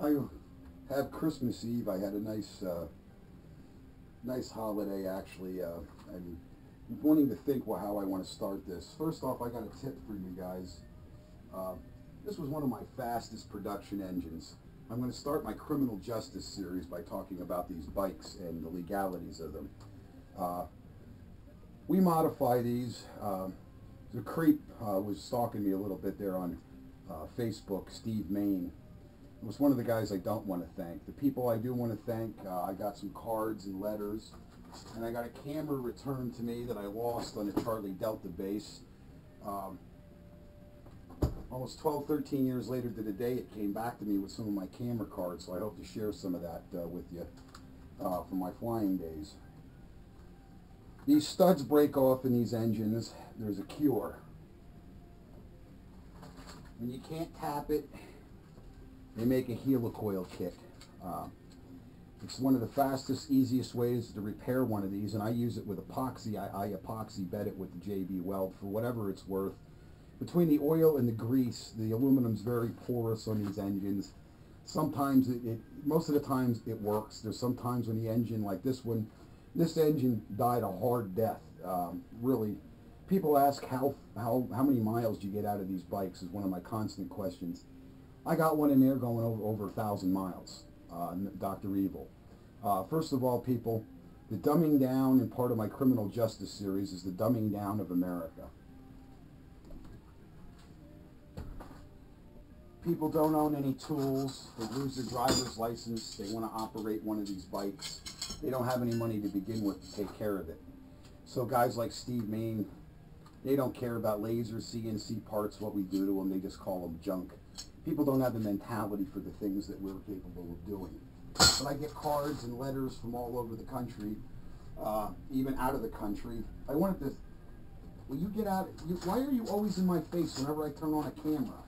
I have Christmas Eve. I had a nice holiday actually. I'm wanting to think how I want to start this. First off, I got a tip for you guys. Uh, this was one of my fastest production engines. I'm going to start my criminal justice series by talking about these bikes and the legalities of them. Uh, we modify these. The creep was stalking me a little bit there on Facebook, Steve Main. It was one of the guys I don't want to thank. The people I do want to thank, I got some cards and letters, and I got a camera returned to me that I lost on a Charlie Delta base. Almost 12, 13 years later to the day, it came back to me with some of my camera cards, so I hope to share some of that with you from my flying days. These studs break off in these engines. There's a cure. When you can't tap it, they make a helicoidal kick. It's one of the fastest, easiest ways to repair one of these, and I use it with epoxy. I epoxy bed it with the JB Weld for whatever it's worth. Between the oil and the grease, the aluminum's very porous on these engines. Sometimes most of the times it works. There's sometimes when the engine, like this one, this engine died a hard death. Really, people ask how many miles do you get out of these bikes is one of my constant questions. I got one in there going over 1,000 miles, Dr. Evil. First of all, people, the dumbing down in part of my criminal justice series is the dumbing down of America. People don't own any tools. They lose their driver's license. They want to operate one of these bikes. They don't have any money to begin with to take care of it. So guys like Steve Main, they don't care about lasers, CNC parts, what we do to them. They just call them junk. People don't have the mentality for the things that we're capable of doing. But I get cards and letters from all over the country, even out of the country. I wanted to, will you get out, why are you always in my face whenever I turn on a camera?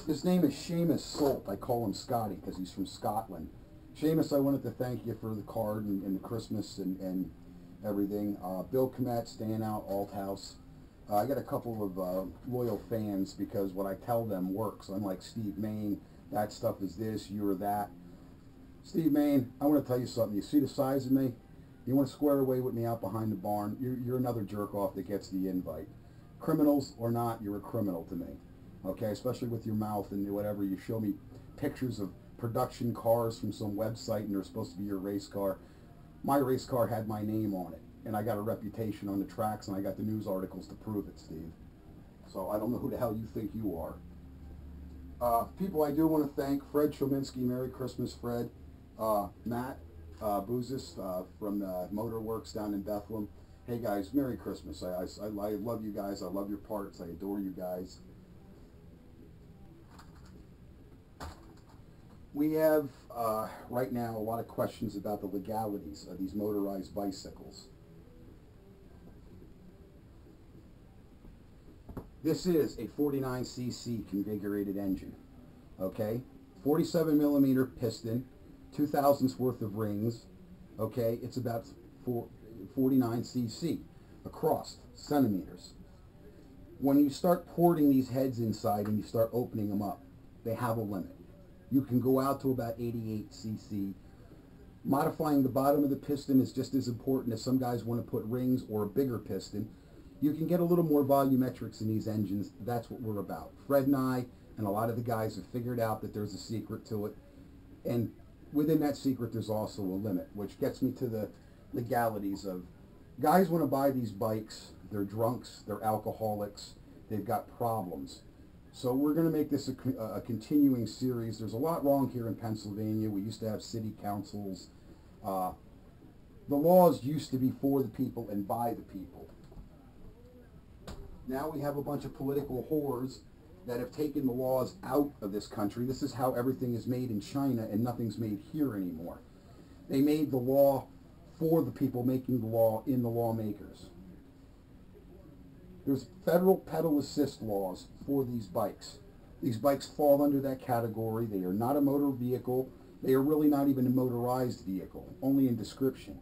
His name is Seamus Salt. I call him Scotty because he's from Scotland. Seamus, I wanted to thank you for the card and the Christmas and everything. Bill Komet, staying out, Alt House. I got a couple of loyal fans because what I tell them works. Unlike Steve Main, that stuff is this, you're that. Steve Main, I want to tell you something. You see the size of me? You want to square away with me out behind the barn? You're another jerk off that gets the invite. Criminals or not, you're a criminal to me. Okay, especially with your mouth and whatever. You show me pictures of production cars from some website and they're supposed to be your race car. My race car had my name on it, and I got a reputation on the tracks, and I got the news articles to prove it, Steve. So I don't know who the hell you think you are. People I do want to thank: Fred Chominski, Merry Christmas, Fred. Matt Bouzis from the Motor Works down in Bethlehem. Hey guys, Merry Christmas. I love you guys. I love your parts. I adore you guys. We have, right now, a lot of questions about the legalities of these motorized bicycles. This is a 49cc configured engine, okay? 47 millimeter piston, 2,000ths worth of rings, okay? It's about 49cc across centimeters. When you start porting these heads inside and you start opening them up, they have a limit. You can go out to about 88cc. Modifying the bottom of the piston is just as important as some guys want to put rings or a bigger piston. You can get a little more volumetrics in these engines. That's what we're about. Fred and I and a lot of the guys have figured out that there's a secret to it. And within that secret, there's also a limit, which gets me to the legalities of guys want to buy these bikes. They're drunks. They're alcoholics. They've got problems. So we're going to make this a continuing series. There's a lot wrong here in Pennsylvania. We used to have city councils. The laws used to be for the people and by the people. Now we have a bunch of political whores that have taken the laws out of this country. This is how everything is made in China and nothing's made here anymore. They made the law for the people making the law in the lawmakers. There's federal pedal assist laws for these bikes. These bikes fall under that category. They are not a motor vehicle. They are really not even a motorized vehicle, only in description.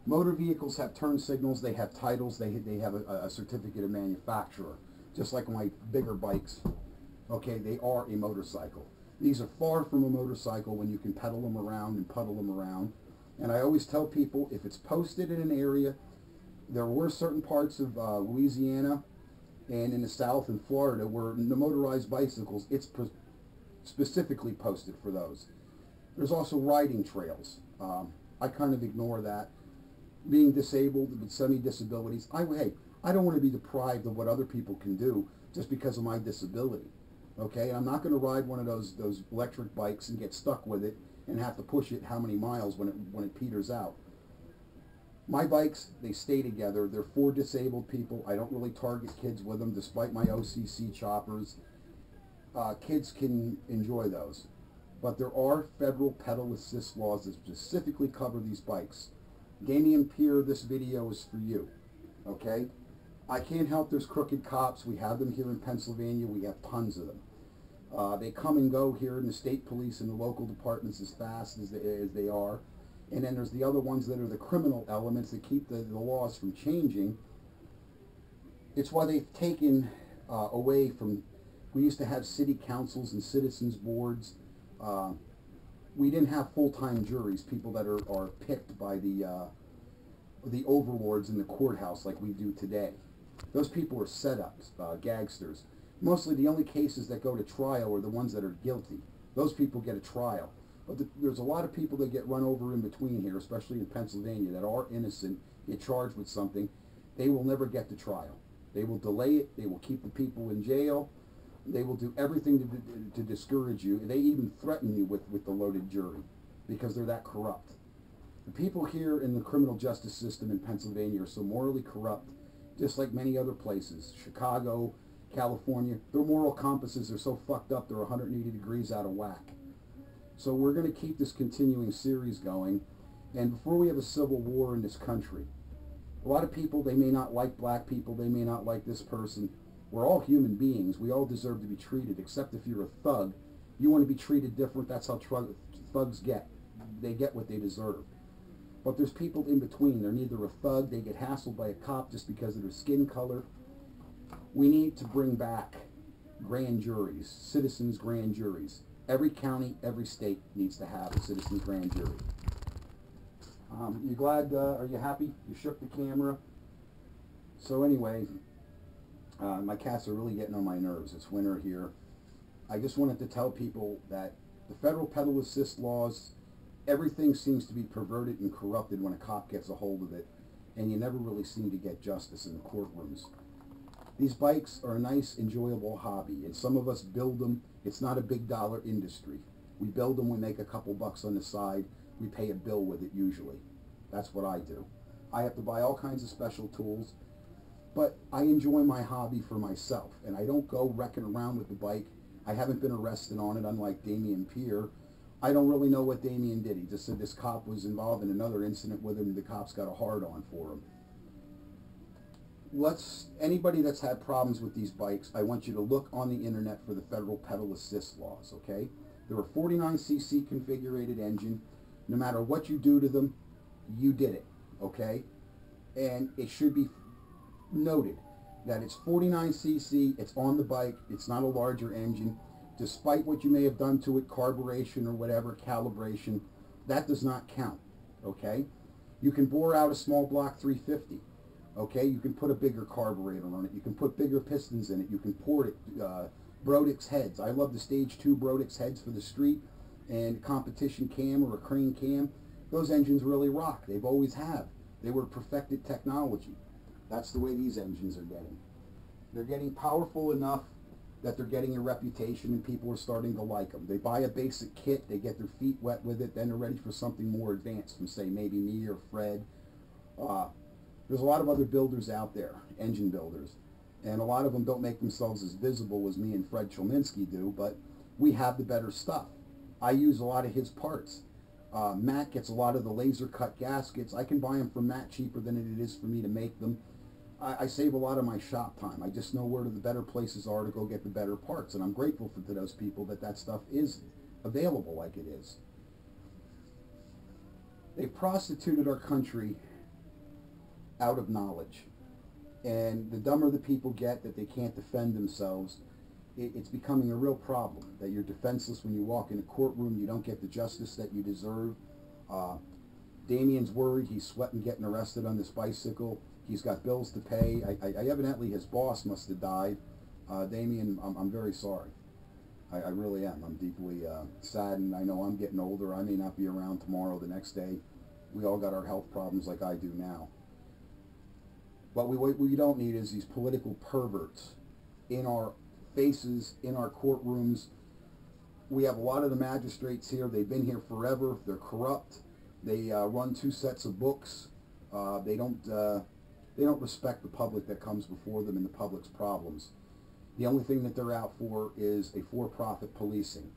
Motor vehicles have turn signals, they have titles, they have a certificate of manufacturer. Just like my bigger bikes, okay, they are a motorcycle. These are far from a motorcycle when you can pedal them around and puddle them around. And I always tell people, if it's posted in an area, there were certain parts of Louisiana and in the South and Florida where the motorized bicycles, it's specifically posted for those. There's also riding trails. I kind of ignore that. Being disabled with semi-disabilities, I don't want to be deprived of what other people can do just because of my disability. Okay, and I'm not going to ride one of those electric bikes and get stuck with it and have to push it how many miles when it peters out. My bikes, they stay together. They're for disabled people. I don't really target kids with them, despite my OCC choppers. Kids can enjoy those. But there are federal pedal assist laws that specifically cover these bikes. Damian Pierre, this video is for you. Okay? I can't help there's crooked cops. We have them here in Pennsylvania. We have tons of them. They come and go here in the state police and the local departments as fast as they are. And then there's the other ones that are the criminal elements that keep the laws from changing. It's why they've taken away from, we used to have city councils and citizens boards. We didn't have full-time juries, people that are picked by the overlords in the courthouse like we do today. Those people are setups, gangsters. Mostly the only cases that go to trial are the ones that are guilty. Those people get a trial. But there's a lot of people that get run over in between here, especially in Pennsylvania, that are innocent, get charged with something. They will never get to trial. They will delay it. They will keep the people in jail. They will do everything to discourage you. They even threaten you with the loaded jury because they're that corrupt. The people here in the criminal justice system in Pennsylvania are so morally corrupt, just like many other places. Chicago, California, their moral compasses are so fucked up they're 180 degrees out of whack. So we're going to keep this continuing series going. And before we have a civil war in this country, a lot of people, they may not like black people, they may not like this person. We're all human beings. We all deserve to be treated, except if you're a thug. You want to be treated different. That's how thugs get. They get what they deserve. But there's people in between. They're neither a thug. They get hassled by a cop just because of their skin color. We need to bring back grand juries, citizens' grand juries. Every county, every state needs to have a citizens' grand jury. You glad? Are you happy? You shook the camera. So anyway, my cats are really getting on my nerves. It's winter here. I just wanted to tell people that the federal pedal assist laws, everything seems to be perverted and corrupted when a cop gets a hold of it, and you never really seem to get justice in the courtrooms. These bikes are a nice, enjoyable hobby, and some of us build them. It's not a big dollar industry. We build them, we make a couple bucks on the side, we pay a bill with it usually. That's what I do. I have to buy all kinds of special tools, but I enjoy my hobby for myself, and I don't go wrecking around with the bike. I haven't been arrested on it, unlike Damian Pierre. I don't really know what Damian did. He just said this cop was involved in another incident with him, and the cops got a hard-on for him. Anybody that's had problems with these bikes, I want you to look on the internet for the federal pedal assist laws, okay? They're a 49cc configurated engine. No matter what you do to them, you did it, okay? And it should be noted that it's 49cc, it's on the bike, it's not a larger engine. Despite what you may have done to it, carburation or whatever, calibration, that does not count, okay? You can bore out a small block 350. Okay, you can put a bigger carburetor on it. You can put bigger pistons in it. You can port it. Brodix heads. I love the Stage 2 Brodix heads for the street and competition cam or a crane cam. Those engines really rock. They've always have. They were perfected technology. That's the way these engines are getting. They're getting powerful enough that they're getting a reputation and people are starting to like them. They buy a basic kit, they get their feet wet with it, then they're ready for something more advanced from, say, maybe me or Fred. There's a lot of other builders out there, engine builders, and a lot of them don't make themselves as visible as me and Fred Chelminsky do, but we have the better stuff. I use a lot of his parts. Matt gets a lot of the laser cut gaskets. I can buy them from Matt cheaper than it is for me to make them. I save a lot of my shop time. I just know where the better places are to go get the better parts, and I'm grateful to those people that stuff is available like it is. They prostituted our country out of knowledge, and the dumber the people get that they can't defend themselves, it's becoming a real problem that you're defenseless when you walk in a courtroom. You don't get the justice that you deserve. Damien's worried. He's sweating getting arrested on this bicycle. He's got bills to pay. I evidently, his boss must have died. Damien, I'm very sorry. I really am. I'm deeply saddened. I know I'm getting older. I may not be around tomorrow, the next day. We all got our health problems like I do now. But what we don't need is these political perverts in our faces, in our courtrooms. We have a lot of the magistrates here. They've been here forever. They're corrupt. They run 2 sets of books. They don't respect the public that comes before them and the public's problems. The only thing that they're out for is a for-profit policing.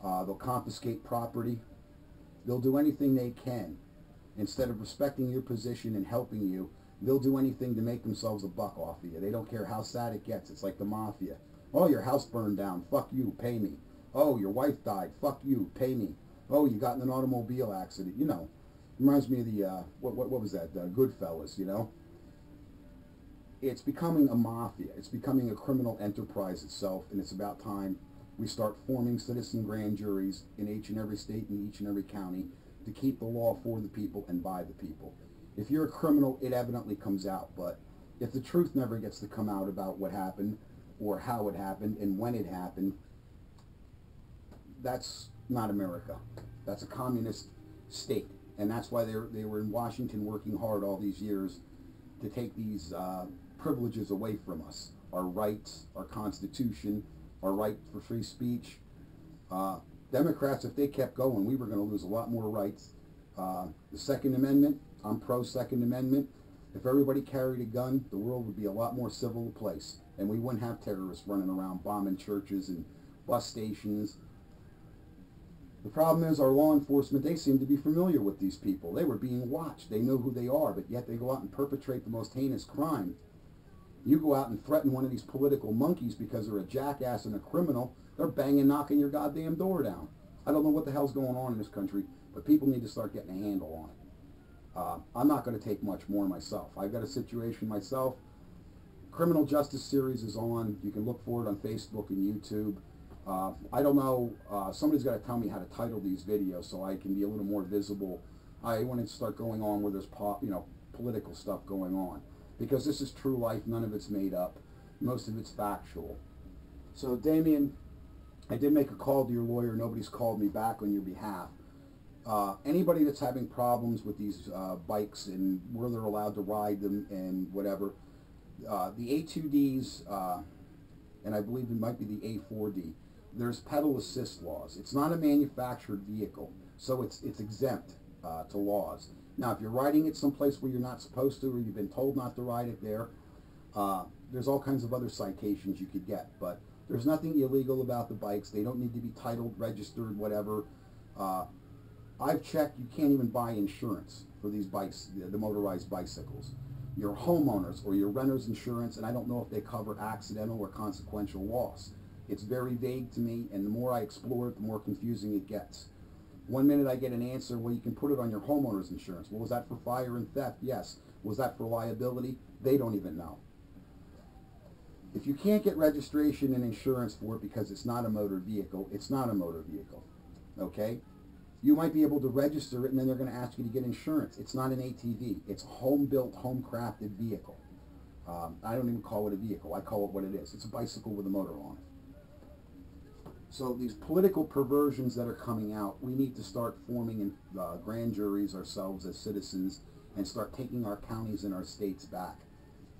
They'll confiscate property. They'll do anything they can. Instead of respecting your position and helping you, they'll do anything to make themselves a buck off of you. They don't care how sad it gets. It's like the Mafia. Oh, your house burned down. Fuck you. Pay me. Oh, your wife died. Fuck you. Pay me. Oh, you got in an automobile accident. You know, reminds me of the, what was that? Goodfellas, you know? It's becoming a mafia. It's becoming a criminal enterprise itself, and it's about time we start forming citizen grand juries in each and every state and each and every county to keep the law for the people and by the people. If you're a criminal, it evidently comes out, but if the truth never gets to come out about what happened or how it happened and when it happened, that's not America. That's a communist state, and that's why they were in Washington working hard all these years to take these privileges away from us. Our rights, our Constitution, our right for free speech. Democrats, if they kept going, we were going to lose a lot more rights. The Second Amendment, I'm pro-Second Amendment. If everybody carried a gun, the world would be a lot more civil place, and we wouldn't have terrorists running around bombing churches and bus stations. The problem is our law enforcement, they seem to be familiar with these people. They were being watched. They know who they are, but yet they go out and perpetrate the most heinous crime. You go out and threaten one of these political monkeys because they're a jackass and a criminal, they're banging, knocking your goddamn door down. I don't know what the hell's going on in this country, but people need to start getting a handle on it. I'm not going to take much more myself. I've got a situation myself. Criminal Justice Series is on. You can look for it on Facebook and YouTube. I don't know. Somebody's got to tell me how to title these videos so I can be a little more visible. I want to start going on where there's political stuff going on, because this is true life. None of it's made up. Most of it's factual. So Damien, I did make a call to your lawyer. Nobody's called me back on your behalf. Anybody that's having problems with these bikes and where they're allowed to ride them and whatever, the A2Ds, and I believe it might be the A4D, there's pedal assist laws. It's not a manufactured vehicle, so it's exempt to laws. Now, if you're riding it someplace where you're not supposed to, or you've been told not to ride it there, there's all kinds of other citations you could get. But there's nothing illegal about the bikes. They don't need to be titled, registered, whatever. I've checked, you can't even buy insurance for these bikes, the motorized bicycles. Your homeowners or your renter's insurance, and I don't know if they cover accidental or consequential loss. It's very vague to me, and the more I explore it, the more confusing it gets. One minute I get an answer, well, you can put it on your homeowner's insurance. Well, was that for fire and theft? Yes. Was that for liability? They don't even know. If you can't get registration and insurance for it because it's not a motor vehicle, it's not a motor vehicle, okay? You might be able to register it, and then they're going to ask you to get insurance. It's not an ATV. It's a home-built, home-crafted vehicle. I don't even call it a vehicle. I call it what it is. It's a bicycle with a motor on it. So these political perversions that are coming out, we need to start forming in, grand juries ourselves as citizens and start taking our counties and our states back.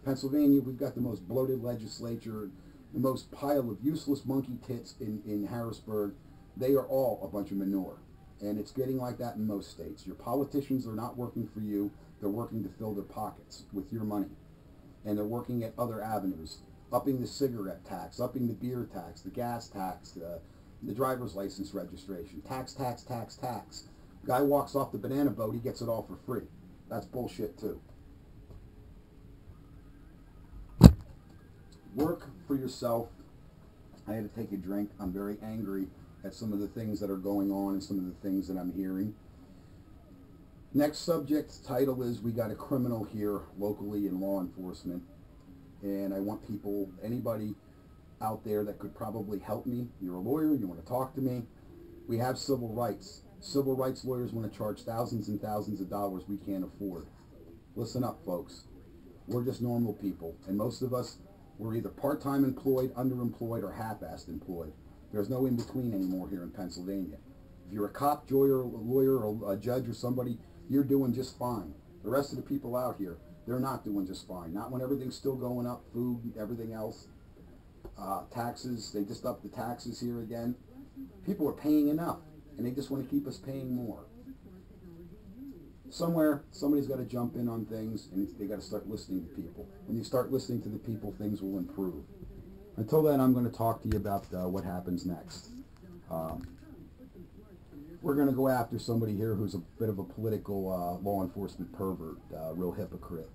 Pennsylvania, we've got the most bloated legislature, the most pile of useless monkey tits in Harrisburg. They are all a bunch of manure. And it's getting like that in most states. Your politicians are not working for you. They're working to fill their pockets with your money. And they're working at other avenues, upping the cigarette tax, upping the beer tax, the gas tax, the driver's license registration, tax, tax, tax, tax. Guy walks off the banana boat, he gets it all for free. That's bullshit too. Work for yourself. I had to take a drink. I'm very angry at some of the things that are going on and some of the things that I'm hearing. Next subject title is we got a criminal here locally in law enforcement, and I want people, anybody out there that could probably help me. You're a lawyer, you want to talk to me. We have civil rights. Civil rights lawyers want to charge thousands and thousands of dollars we can't afford. Listen up, folks. We're just normal people, and most of us, we're either part-time employed, underemployed, or half-assed employed. There's no in-between anymore here in Pennsylvania. If you're a cop, lawyer, or a judge or somebody, you're doing just fine. The rest of the people out here, they're not doing just fine. Not when everything's still going up, food, everything else. Taxes, they just upped the taxes here again. People are paying enough, and they just want to keep us paying more. Somewhere, somebody's got to jump in on things, and they got to start listening to people. When you start listening to the people, things will improve. Until then, I'm going to talk to you about what happens next. We're going to go after somebody here who's a bit of a political law enforcement pervert, real hypocrite.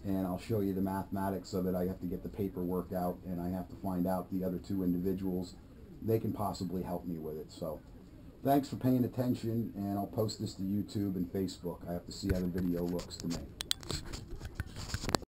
And I'll show you the mathematics of it. I have to get the paperwork out, and I have to find out the other two individuals. They can possibly help me with it. So thanks for paying attention, and I'll post this to YouTube and Facebook. I have to see how the video looks to me.